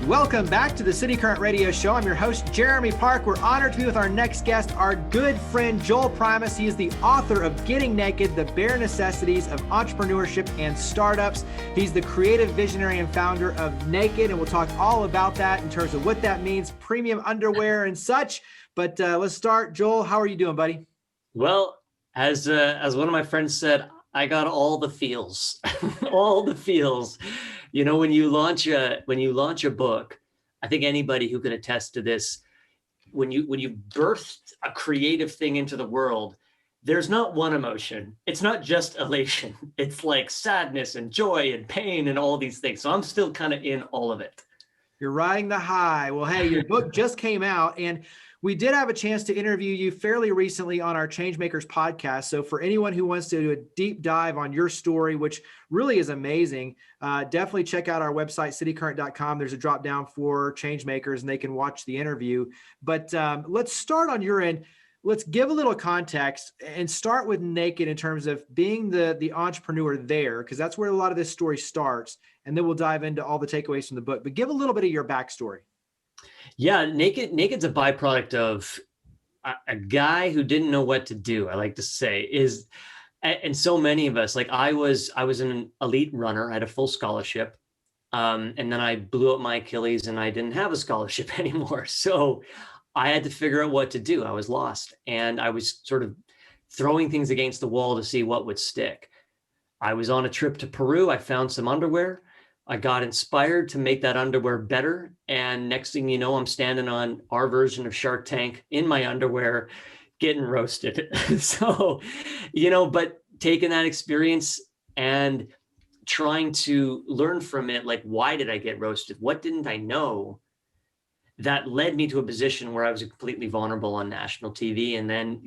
Welcome back to the City Current Radio Show. I'm your host, Jeremy Park. We're honored to be with our next guest, our good friend, Joel Primus. He is the author of Getting Naked, the Bare Necessities of Entrepreneurship and Startups. He's the creative visionary and founder of Naked, and we'll talk all about that in terms of what that means, premium underwear and such. But let's start. Joel, how are you doing, buddy? Well, as one of my friends said, I got all the feels, all the feels. You know, when you launch a book, I think anybody who can attest to this, when you birthed a creative thing into the world, there's not one emotion. It's not just elation. It's like sadness and joy and pain and all these things. So I'm still kind of in all of it. You're riding the high. Well, hey, your book just came out, and we did have a chance to interview you fairly recently on our Changemakers podcast. So for anyone who wants to do a deep dive on your story, which really is amazing, definitely check out our website, citycurrent.com. There's a drop down for Changemakers, and they can watch the interview. But let's start on your end. Let's give a little context and start with Naked in terms of being the entrepreneur there, because that's where a lot of this story starts. And then we'll dive into all the takeaways from the book. But give a little bit of your backstory. Yeah, Naked's a byproduct of a guy who didn't know what to do. I like to say and so many of us, like I was an elite runner. I had a full scholarship, and then I blew up my Achilles, and I didn't have a scholarship anymore. So I had to figure out what to do. I was lost, and I was sort of throwing things against the wall to see what would stick. I was on a trip to Peru. I found some underwear. I got inspired to make that underwear better. And next thing you know, I'm standing on our version of Shark Tank in my underwear, getting roasted. So, but taking that experience and trying to learn from it, like, why did I get roasted? What didn't I know? That led me to a position where I was completely vulnerable on national TV. And then,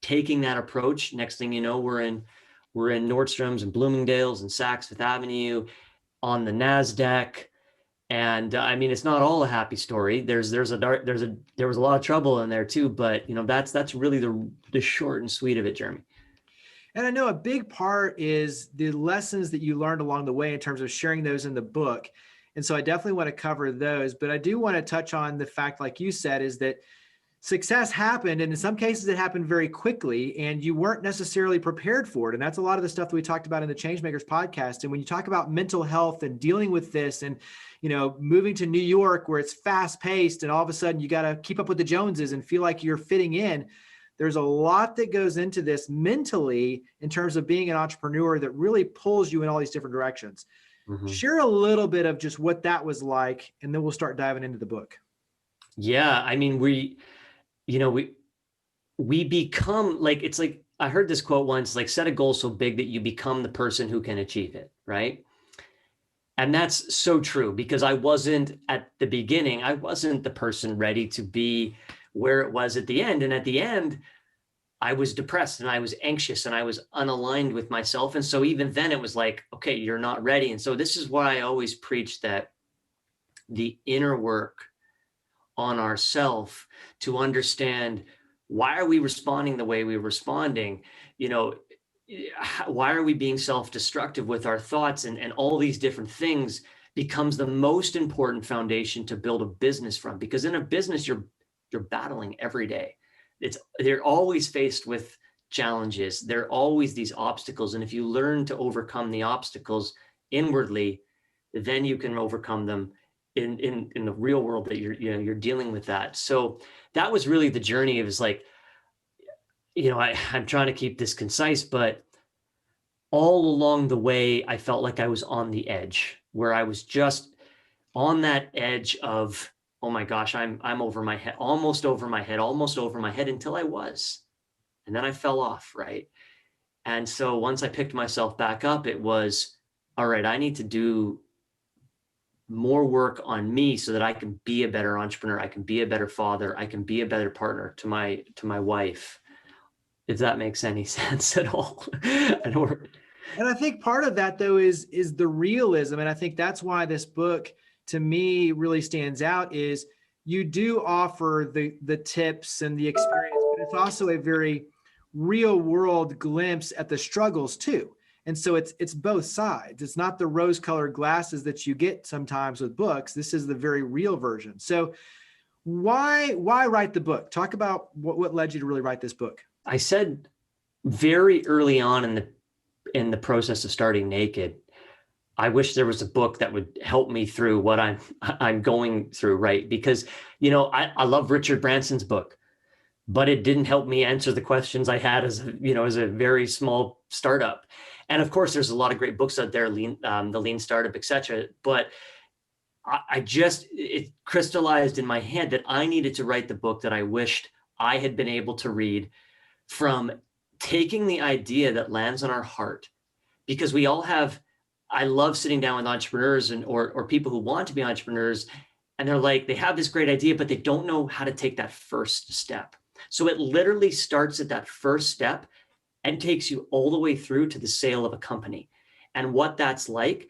taking that approach, next thing you know, we're in Nordstrom's and Bloomingdale's and Saks Fifth Avenue, on the NASDAQ. And I mean, it's not all a happy story. There was a lot of trouble in there too, but that's really the short and sweet of it, Jeremy. And I know a big part is the lessons that you learned along the way in terms of sharing those in the book. And so I definitely want to cover those, but I do want to touch on the fact, like you said, is that success happened, and in some cases it happened very quickly, and you weren't necessarily prepared for it. And that's a lot of the stuff that we talked about in the Changemakers podcast. And when you talk about mental health and dealing with this, and moving to New York where it's fast paced, and all of a sudden you got to keep up with the Joneses and feel like you're fitting in, there's a lot that goes into this mentally in terms of being an entrepreneur that really pulls you in all these different directions. Mm-hmm. Share a little bit of just what that was like, and then we'll start diving into the book. Yeah, I mean, we become, like, it's like, I heard this quote once, like, set a goal so big that you become the person who can achieve it, right? And that's so true, because at the beginning, I wasn't the person ready to be where it was at the end. And at the end, I was depressed and I was anxious and I was unaligned with myself. And so even then it was like, okay, you're not ready. And so this is why I always preach that the inner work on ourself to understand, why are we responding the way we're responding? Why are we being self-destructive with our thoughts, and all these different things becomes the most important foundation to build a business from. Because in a business, you're battling every day. They're always faced with challenges. There are always these obstacles. And if you learn to overcome the obstacles inwardly, then you can overcome them in the real world that you're dealing with that. So that was really the journey. It was like, I'm trying to keep this concise, but all along the way, I felt like I was on the edge, where I was just on that edge of, oh my gosh, I'm over my head, almost over my head until I was. And then I fell off, right? And so once I picked myself back up, it was, all right, I need to do more work on me so that I can be a better entrepreneur. I can be a better father. I can be a better partner to my wife, if that makes any sense at all. And I think part of that, though, is the realism. And I think that's why this book, to me, really stands out, is you do offer the tips and the experience, but it's also a very real world glimpse at the struggles too. And so it's both sides. It's not the rose-colored glasses that you get sometimes with books. This is the very real version. So why write the book? Talk about what led you to really write this book. I said very early on in the process of starting Naked, I wish there was a book that would help me through what I'm going through, right? Because, I love Richard Branson's book, but it didn't help me answer the questions I had as a very small startup. And of course, there's a lot of great books out there, the Lean Startup, et cetera. But it crystallized in my head that I needed to write the book that I wished I had been able to read, from taking the idea that lands on our heart, because I love sitting down with entrepreneurs or people who want to be entrepreneurs, and they're like, they have this great idea, but they don't know how to take that first step. So it literally starts at that first step and takes you all the way through to the sale of a company. And what that's like,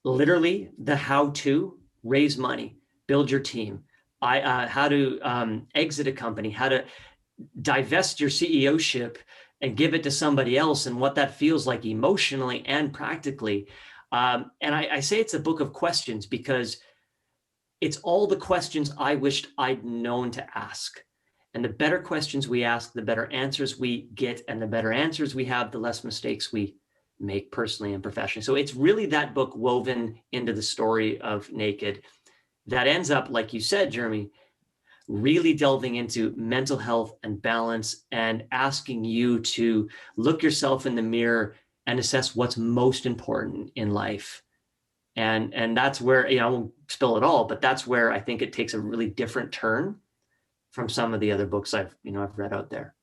literally the how to raise money, build your team, how to exit a company, how to divest your CEO-ship and give it to somebody else, and what that feels like emotionally and practically. And I say it's a book of questions because it's all the questions I wished I'd known to ask. And the better questions we ask, the better answers we get. And the better answers we have, the less mistakes we make personally and professionally. So it's really that book woven into the story of Naked that ends up, like you said, Jeremy, really delving into mental health and balance, and asking you to look yourself in the mirror and assess what's most important in life. And that's where, I won't spill it all, but that's where I think it takes a really different turn from some of the other books I've read out there.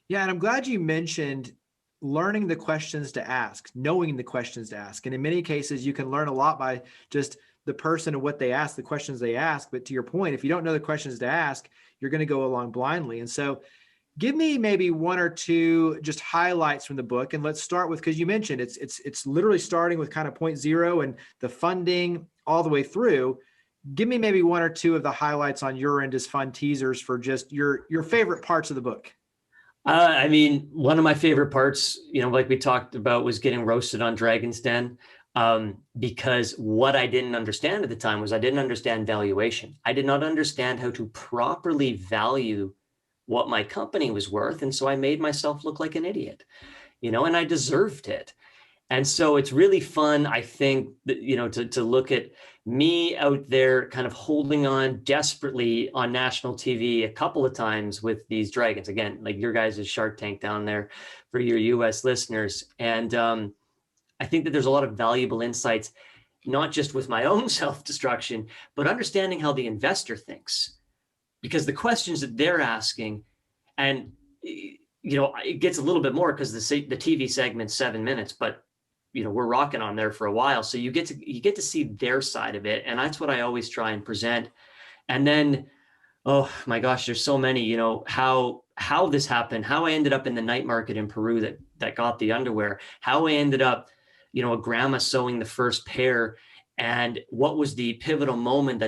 Yeah. And I'm glad you mentioned learning the questions to ask, knowing the questions to ask. And in many cases, you can learn a lot by just the person and what they ask, the questions they ask. But to your point, if you don't know the questions to ask, you're going to go along blindly. And so give me maybe one or two just highlights from the book. And let's start with, because you mentioned it's literally starting with kind of point zero and the funding all the way through. Give me maybe one or two of the highlights on your end as fun teasers for just your favorite parts of the book. One of my favorite parts, like we talked about, was getting roasted on Dragon's Den. Because what I didn't understand at the time was I didn't understand valuation. I did not understand how to properly value what my company was worth. And so I made myself look like an idiot, and I deserved it. And so it's really fun, I think, that, to look at me out there kind of holding on desperately on national TV a couple of times with these dragons. Again, like your guys' Shark Tank down there for your US listeners. And I think that there's a lot of valuable insights, not just with my own self-destruction, but understanding how the investor thinks. Because the questions that they're asking, and it gets a little bit more because the TV segment's 7 minutes, but we're rocking on there for a while. So you get to see their side of it. And that's what I always try and present. And then, oh my gosh, there's so many, how this happened, how I ended up in the night market in Peru that got the underwear, how I ended up, a grandma sewing the first pair, and what was the pivotal moment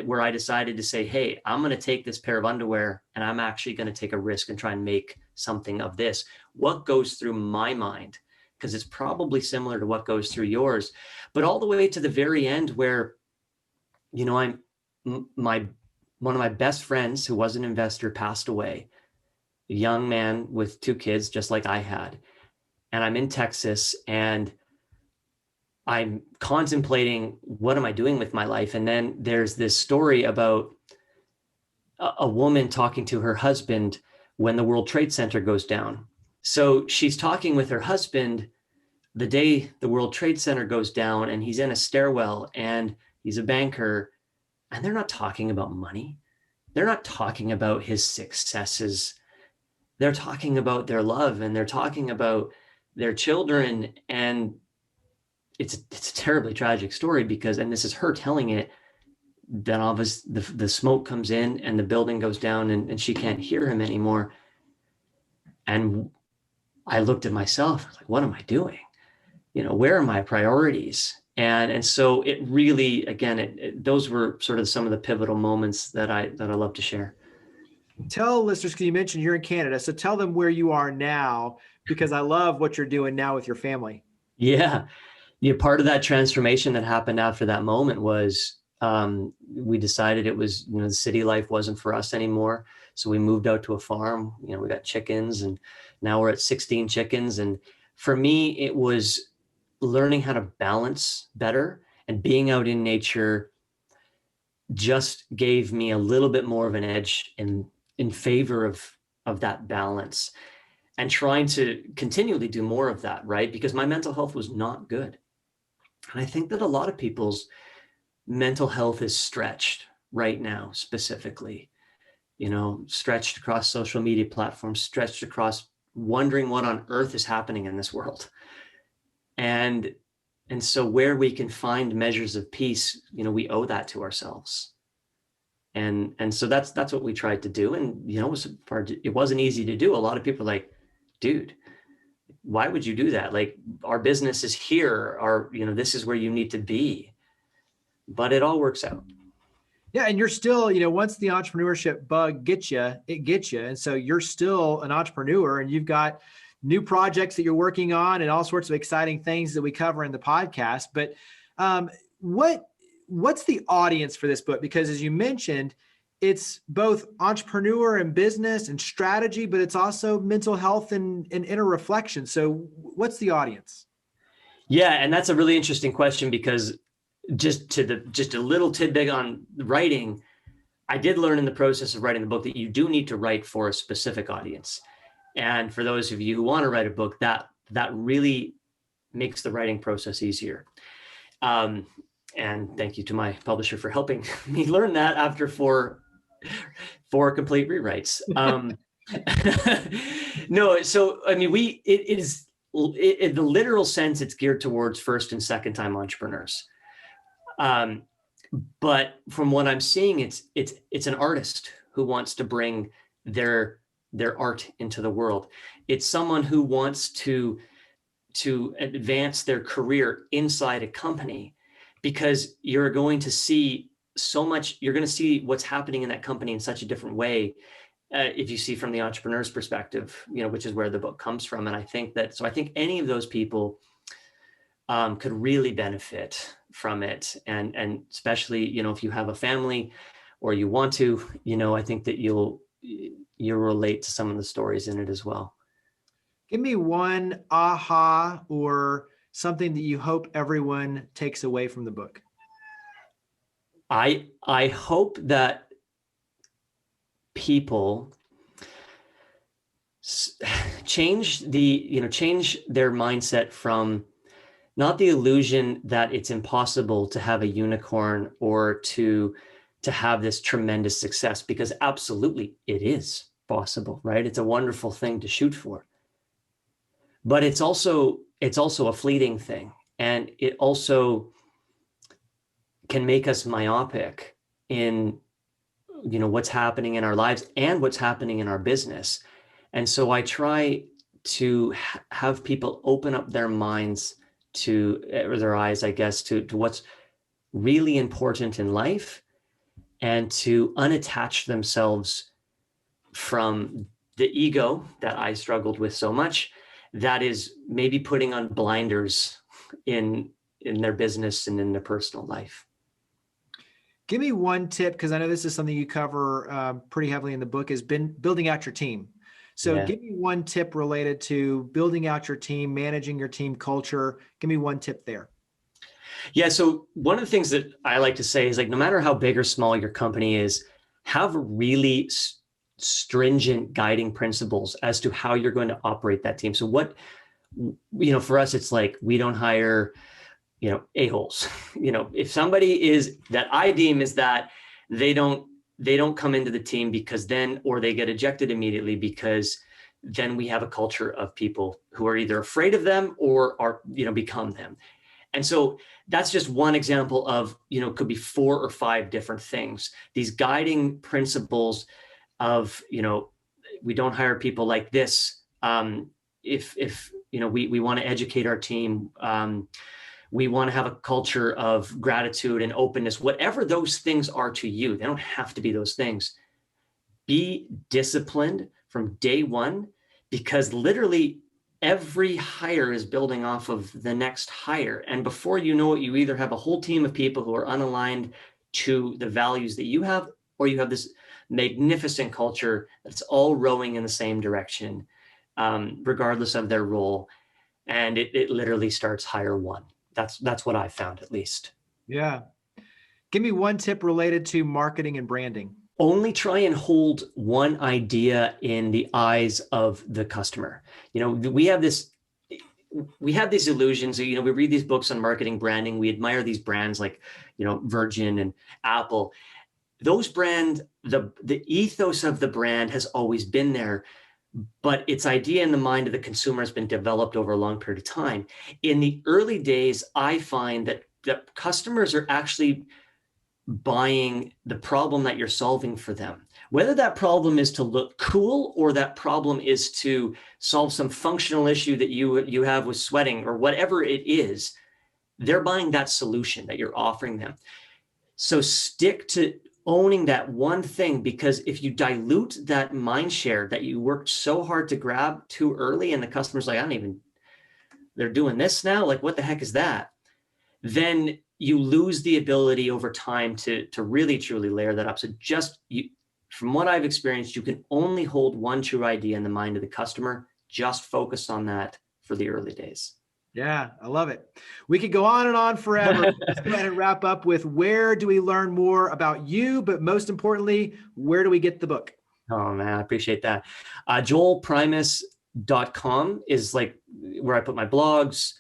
where I decided to say, hey, I'm going to take this pair of underwear and I'm actually going to take a risk and try and make something of this. What goes through my mind? Because it's probably similar to what goes through yours, but all the way to the very end where, one of my best friends who was an investor passed away, a young man with 2 kids, just like I had. And I'm in Texas and I'm contemplating, what am I doing with my life? And then there's this story about a woman talking to her husband when the World Trade Center goes down. So she's talking with her husband the day the World Trade Center goes down, and he's in a stairwell and he's a banker, and they're not talking about money. They're not talking about his successes. They're talking about their love, and they're talking about their children. And it's a terribly tragic story because, and this is her telling it, then all of us, the smoke comes in and the building goes down, and she can't hear him anymore. And I looked at myself, like, what am I doing? Where are my priorities? And so it really, again, those were sort of some of the pivotal moments that I love to share. Tell listeners, because you mentioned you're in Canada, so tell them where you are now, because I love what you're doing now with your family. Yeah. Yeah. Part of that transformation that happened after that moment was we decided it was, the city life wasn't for us anymore. So we moved out to a farm. We got chickens, and now we're at 16 chickens. And for me, it was learning how to balance better, and being out in nature just gave me a little bit more of an edge in favor of that balance, and trying to continually do more of that, right? Because my mental health was not good. And I think that a lot of people's mental health is stretched right now, specifically, stretched across social media platforms, stretched across wondering what on earth is happening in this world. And so where we can find measures of peace, we owe that to ourselves. And so that's what we tried to do. And, it wasn't easy to do. A lot of people are like, dude, why would you do that? Like, our business is here, this is where you need to be. But it all works out. Yeah. And you're still, once the entrepreneurship bug gets you, it gets you. And so you're still an entrepreneur, and you've got new projects that you're working on and all sorts of exciting things that we cover in the podcast. But what's the audience for this book? Because as you mentioned, it's both entrepreneur and business and strategy, but it's also mental health and inner reflection. So what's the audience? Yeah. And that's a really interesting question, because just a little tidbit on writing, I did learn in the process of writing the book that you do need to write for a specific audience. And for those of you who want to write a book, that really makes the writing process easier. And thank you to my publisher for helping me learn that after four complete rewrites. No, so I mean, it is in the literal sense, it's geared towards first and second time entrepreneurs. But from what I'm seeing, it's an artist who wants to bring their art into the world. It's someone who wants to advance their career inside a company, because you're going to see so much. You're going to see what's happening in that company in such a different way. If you see from the entrepreneur's perspective, which is where the book comes from. And I think any of those people could really benefit from it. And especially, if you have a family or you want to, I think that you'll relate to some of the stories in it as well. Give me one aha or something that you hope everyone takes away from the book. I hope that people change their mindset from not the illusion that it's impossible to have a unicorn or to have this tremendous success, because absolutely it is possible, right? It's a wonderful thing to shoot for. But it's also a fleeting thing. And it also can make us myopic in, what's happening in our lives and what's happening in our business. And so I try to have people open up their minds or their eyes, I guess, to what's really important in life, and to unattach themselves from the ego that I struggled with so much, that is maybe putting on blinders in their business and in their personal life. Give me one tip, because I know this is something you cover pretty heavily in the book, is building out your team. So Give me one tip related to building out your team, managing your team culture. Give me one tip there. Yeah. So one of the things that I like to say is, like, no matter how big or small your company is, have really stringent guiding principles as to how you're going to operate that team. So for us, it's like, we don't hire, a-holes. If somebody is that I deem is that they don't come into the team, because or they get ejected immediately, because then we have a culture of people who are either afraid of them or are, become them. And so that's just one example of, could be 4 or 5 different things. These guiding principles of, we don't hire people like this. If we want to educate our team, we want to have a culture of gratitude and openness, whatever those things are to you. They don't have to be those things. Be disciplined from day one, because literally every hire is building off of the next hire. And before you know it, you either have a whole team of people who are unaligned to the values that you have, or you have this magnificent culture that's all rowing in the same direction, regardless of their role. And it literally starts hire one. That's what I found, at least. Yeah. Give me one tip related to marketing and branding. Only try and hold one idea in the eyes of the customer. We have these illusions. We read these books on marketing, branding. We admire these brands like, Virgin and Apple. Those brands, the ethos of the brand has always been there, but its idea in the mind of the consumer has been developed over a long period of time. In the early days, I find that customers are actually buying the problem that you're solving for them. Whether that problem is to look cool or that problem is to solve some functional issue that you have with sweating or whatever it is, they're buying that solution that you're offering them. So stick to owning that one thing, because if you dilute that mind share that you worked so hard to grab too early and the customer's like, they're doing this now, like what the heck is that? Then you lose the ability over time to really truly layer that up. So from what I've experienced, you can only hold one true idea in the mind of the customer. Just focus on that for the early days. Yeah, I love it. We could go on and on forever. Let's go ahead and wrap up with, where do we learn more about you? But most importantly, where do we get the book? Oh man, I appreciate that. JoelPrimus.com is like where I put my blogs,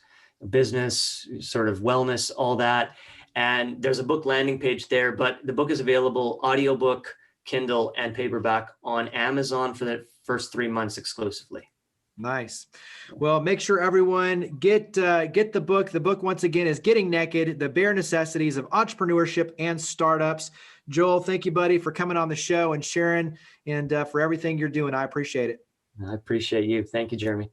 business, sort of wellness, all that. And there's a book landing page there, but the book is available audiobook, Kindle, and paperback on Amazon for the first 3 months exclusively. Nice. Well, make sure everyone get the book. The book, once again, is Getting Naked: The Bare Necessities of Entrepreneurship and Startups. Joel, thank you, buddy, for coming on the show and sharing, and for everything you're doing. I appreciate it. I appreciate you. Thank you, Jeremy.